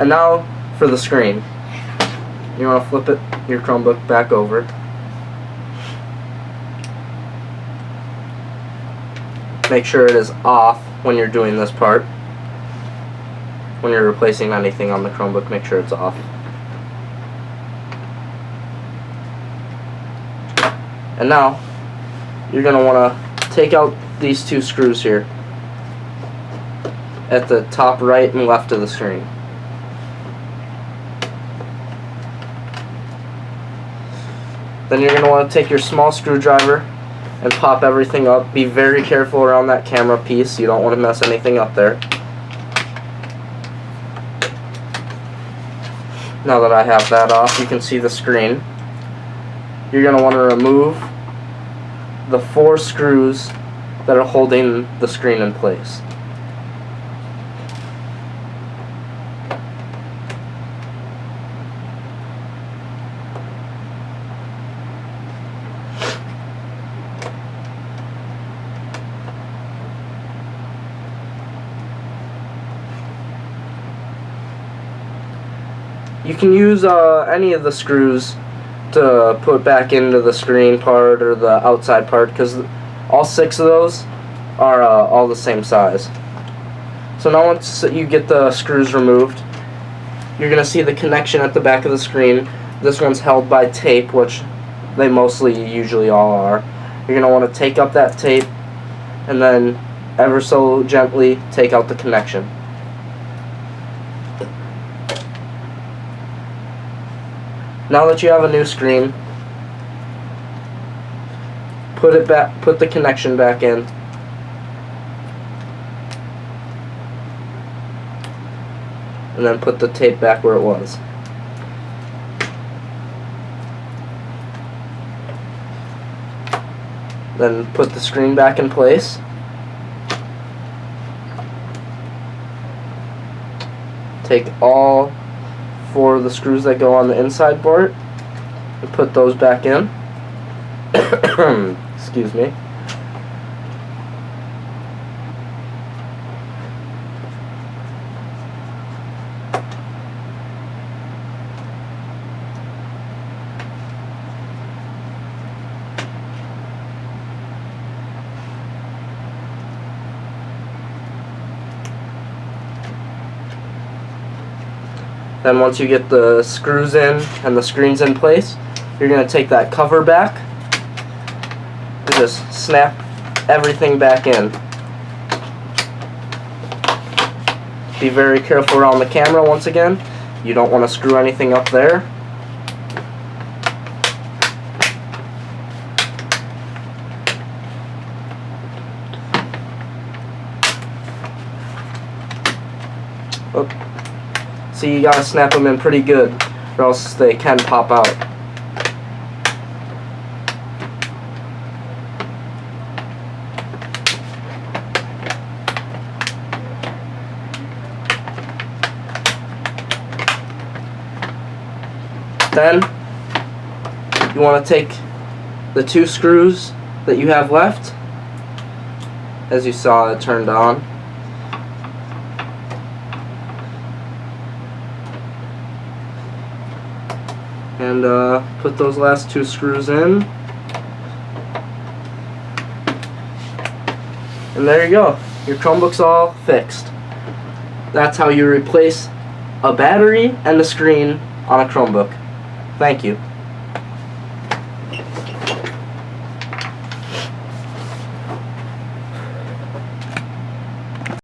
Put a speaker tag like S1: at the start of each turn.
S1: And now for the screen. You want to flip your Chromebook back over. Make sure it is off when you're doing this part. When you're replacing anything on the Chromebook, make sure it's off. And now, you're going to want to take out these two screws here at the top right and left of the screen. Then you're going to want to take your small screwdriver and pop everything up. Be very careful around that camera piece. You don't want to mess anything up there. Now that I have that off, you can see the screen. You're going to want to remove the 4 screws that are holding the screen in place. You can use any of the screws to put back into the screen part or the outside part, because all 6 of those are all the same size. So now once you get the screws removed, you're going to see the connection at the back of the screen. This one's held by tape, which they usually all are. You're going to want to take up that tape and then ever so gently take out the connection. Now that you have a new screen, put the connection back in. And then put the tape back where it was. Then put the screen back in place. Take all 4 of the screws that go on the inside part and put those back in. Excuse me. Then once you get the screws in and the screen's in place, you're going to take that cover back and just snap everything back in. Be very careful around the camera once again. You don't want to screw anything up there. Oh. So you gotta snap them in pretty good, or else they can pop out. Then you want to take the 2 screws that you have left, as you saw it turned on, and put those last 2 screws in, and there you go. Your Chromebook's all fixed. That's how you replace a battery and a screen on a Chromebook. Thank you.